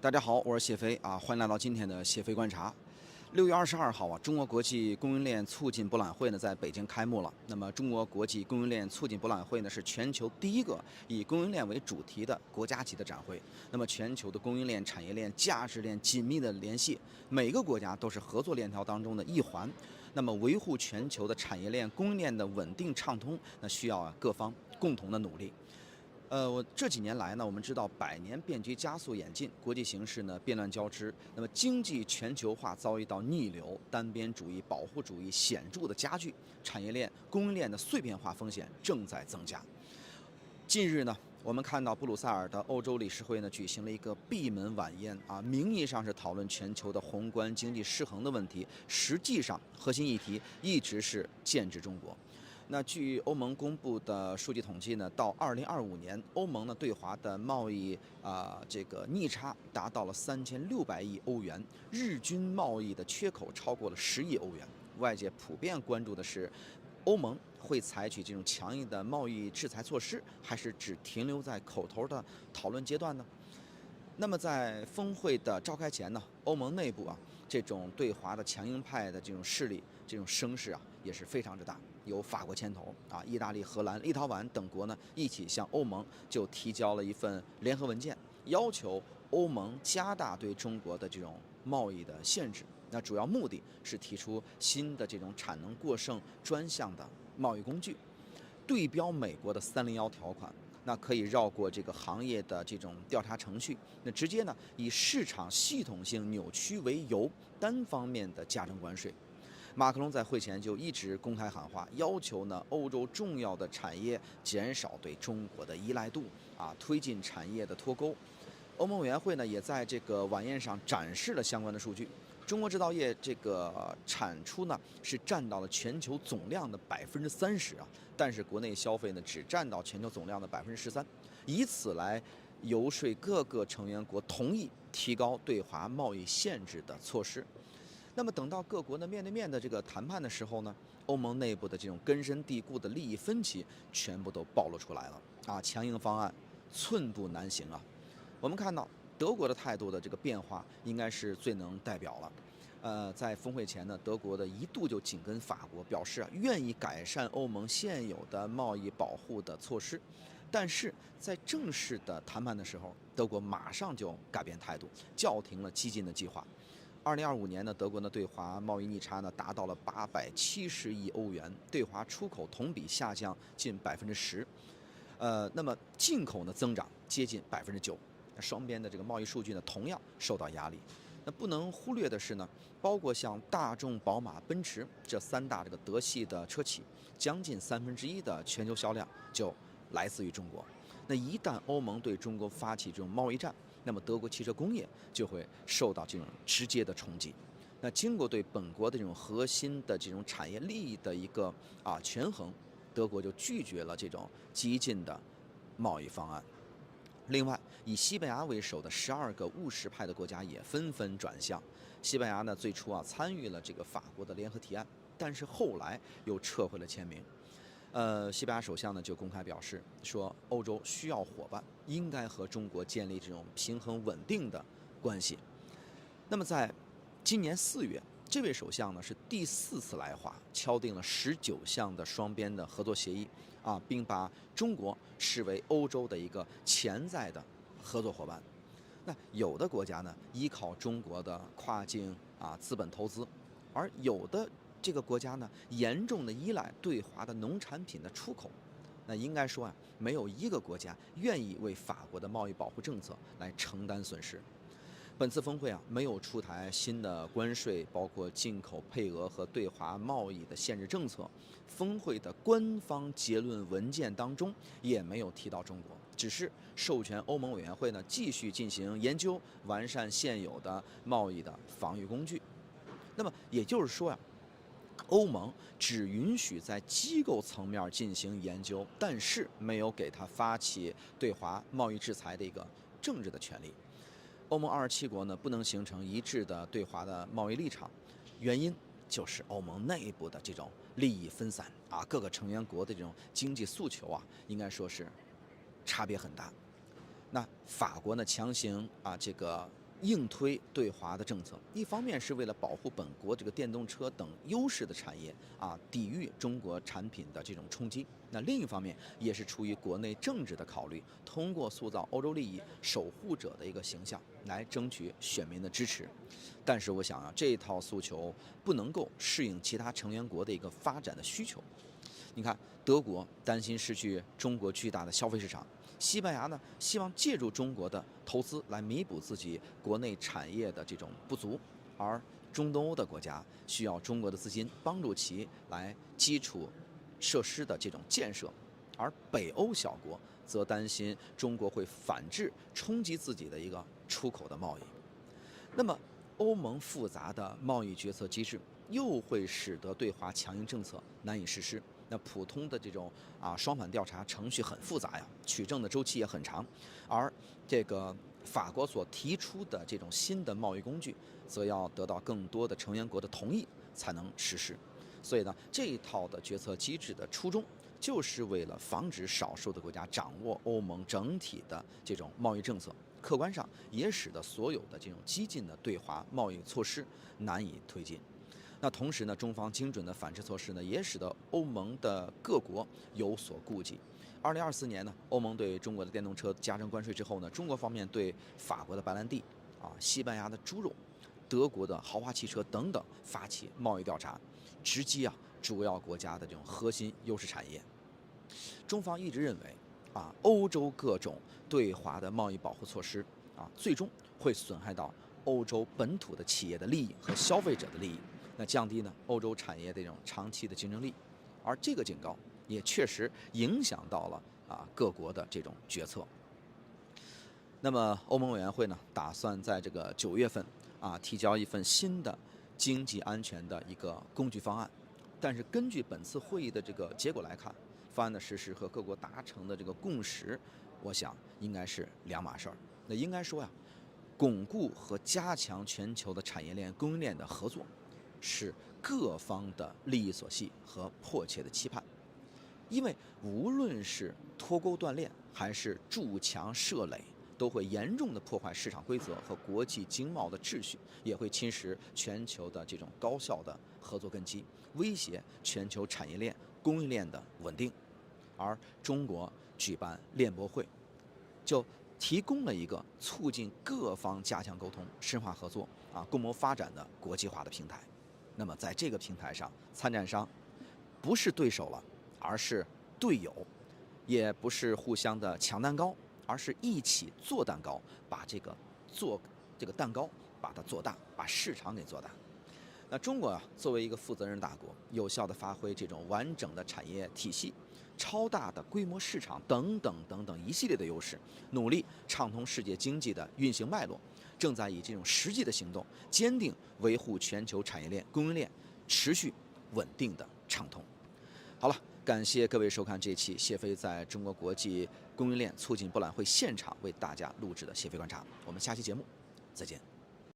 大家好，我是謝飞啊，歡迎來到今天的謝飛觀察。6月22號啊，中國國際供應鏈促進博覽會呢在北京開幕了。那麼，中國國際供應鏈促進博覽會呢是全球第一個以供應鏈為主題的國家級的展會。那麼，全球的供應鏈、產業鏈、價值鏈緊密的聯繫，每個國家都是合作鏈條當中的一環。那麼，維護全球的產業鏈、供應鏈的穩定暢通，那需要各方共同的努力。這幾年來呢，我們知道百年變局加速演進，國際形勢呢變亂交織，那麼經濟全球化遭遇到逆流，單邊主義、保護主義顯著的加劇，產業鏈、供應鏈的碎片化風險正在增加。近日呢，我們看到布魯塞爾的歐洲理事會呢舉行了一個閉門晚宴啊，名義上是討論全球的宏觀經濟失衡的問題，實際上核心議題一直是建制中國。那據歐盟公布的數據統計呢，到2025年，歐盟呢對華的貿易逆差達到了3600億歐元，日均貿易的缺口超過了10億歐元。外界普遍關注的是，歐盟會採取這種強硬的貿易制裁措施，還是只停留在口頭的討論階段呢？那麼在峰會的召開前呢，歐盟內部這種对華的強硬派的这种勢力、这種聲勢也是非常之大。由法國牽頭意大利、荷蘭、立陶宛等國呢一起向歐盟就提交了一份聯合文件，要求歐盟加大對中國的這種貿易的限制。那主要目的是提出新的這種產能過剩專項的貿易工具，對標美國的301條款。那可以繞過這個行業的這種調查程序，那直接呢以市場系統性扭曲為由，單方面的加徵關稅。馬克龍在會前就一直公開喊話，要求呢歐洲重要的產業減少對中國的依賴度推進產業的脫鈎。歐盟委員會呢也在這個晚宴上展示了相關的數據。中國製造業這個產出呢是佔到了全球總量的30%但是國內消費呢只佔到全球總量的13%，以此來遊說各個成員國同意提高對華貿易限制的措施。那麼等到各國呢面對面的這個談判的時候呢，歐盟內部的這種根深蒂固的利益分歧全部都暴露出來了強硬方案寸步難行我們看到德國的態度的這個變化應該是最能代表了。在峰會前呢，德國的一度就緊跟法國，表示願意改善歐盟現有的貿易保護的措施，但是在正式的談判的時候，德國馬上就改變態度，叫停了激進的計劃。2025年呢，德國呢對華貿易逆差呢達到了870億歐元，對華出口同比下降近10%，那麼進口呢增長接近9%。雙邊的這個貿易數據呢，同樣受到壓力。那不能忽略的是呢，包括像大眾、寶馬、奔馳這3大這個德系的車企，將近1/3的全球銷量就來自於中國。那一旦歐盟對中國發起這種貿易戰，那麼德國汽車工業就會受到這種直接的衝擊。那經過對本國的這種核心的這種產業利益的一個權衡，德國就拒絕了這種激進的貿易方案。另外，以西班牙為首的12個務實派的國家也紛紛轉向。西班牙呢，最初參與了這個法國的聯合提案，但是後來又撤回了簽名。西班牙首相呢就公開表示說，歐洲需要夥伴，應該和中國建立這種平衡穩定的關係。那麼在今年4月，這位首相呢是第4次來華，敲定了19項的雙邊的合作協議並把中國視為歐洲的一個潛在的合作夥伴。那有的國家呢依靠中國的跨境資本投資，而有的這個國家呢嚴重的依賴對華的農產品的出口。那應該說沒有一個國家願意為法國的貿易保護政策來承擔損失。本次峰會沒有出台新的關稅，包括進口配額和對華貿易的限制政策。峰會的官方結論文件當中也沒有提到中國，只是授權歐盟委員會呢繼續進行研究，完善現有的貿易的防禦工具。那麼也就是說歐盟只允許在機構層面進行研究，但是沒有給他發起對華貿易制裁的一个政治的權利。歐盟27國呢不能形成一致的對華的貿易立場，原因就是歐盟內部的這種利益分散各個成員國的這種經濟訴求應該說是差別很大。那法國呢強行這個硬推对華的政策，一方面是為了保護本國這個電動車等優勢的產業抵禦中國產品的這種衝擊。那另一方面也是出於國內政治的考慮，通過塑造歐洲利益守護者的一個形象來爭取選民的支持。但是我想這一套訴求不能夠適應其他成員國的一個發展的需求。你看，德國擔心失去中國巨大的消費市場。西班牙呢，希望借助中國的投資來彌補自己國內產業的這種不足，而中東歐的國家需要中國的資金幫助其來基礎設施的這種建設，而北歐小國則擔心中國會反制，衝擊自己的一個出口的貿易。那麼，歐盟複雜的貿易決策機制又會使得對華強硬政策難以實施。那普通的這種雙反調查程序很複雜呀，取證的周期也很長，而這個法國所提出的這種新的貿易工具，則要得到更多的成員國的同意才能實施。所以呢，這一套的決策機制的初衷，就是為了防止少數的國家掌握歐盟整體的這種貿易政策，客觀上也使得所有的這種激進的對華貿易措施難以推進。那同時呢，中方精準的反制措施呢，也使得歐盟的各國有所顧忌。2024年呢，歐盟對中國的電動車加徵關稅之後呢，中國方面對法國的白蘭地、西班牙的豬肉、德國的豪華汽車等等發起貿易調查，直擊主要國家的這種核心優勢產業。中方一直認為歐洲各種對華的貿易保護措施最終會損害到歐洲本土的企業的利益和消費者的利益。那降低呢歐洲產業的這種長期的競爭力，而這個警告也確實影響到了各國的這種決策。那麼歐盟委員會呢，打算在這個9月份提交一份新的經濟安全的一個工具方案，但是根據本次會議的這個結果來看，方案的實施和各國達成的這個共識，我想應該是兩碼事兒。那應該說鞏固和加強全球的產業鏈、供應鏈的合作，是各方的利益所繫和迫切的期盼。因為無論是脫鈎斷鏈還是築牆設壘，都會嚴重的破壞市場規則和國際經貿的秩序，也會侵蝕全球的这種高效的合作根基，威脅全球產業鏈、供應鏈的穩定。而中國舉辦鏈博會，就提供了一個促進各方加強溝通、深化合作共謀發展的國際化的平台。那麼在這個平台上，參展商不是對手了，而是隊友，也不是互相的搶蛋糕，而是一起做蛋糕，把這個蛋糕把它做大，把市場給做大。那中國作為一個負責任大國，有效地發揮這種完整的產業體系、超大的規模市場等等一系列的優勢，努力暢通世界經濟的運行脈絡，正在以這種實際的行動，堅定維護全球產業鏈、供應鏈持續穩定的暢通。好了，感謝各位收看這期謝飛在中國國際供應鏈促進博覽會現場為大家錄製的謝飛觀察，我們下期節目再見。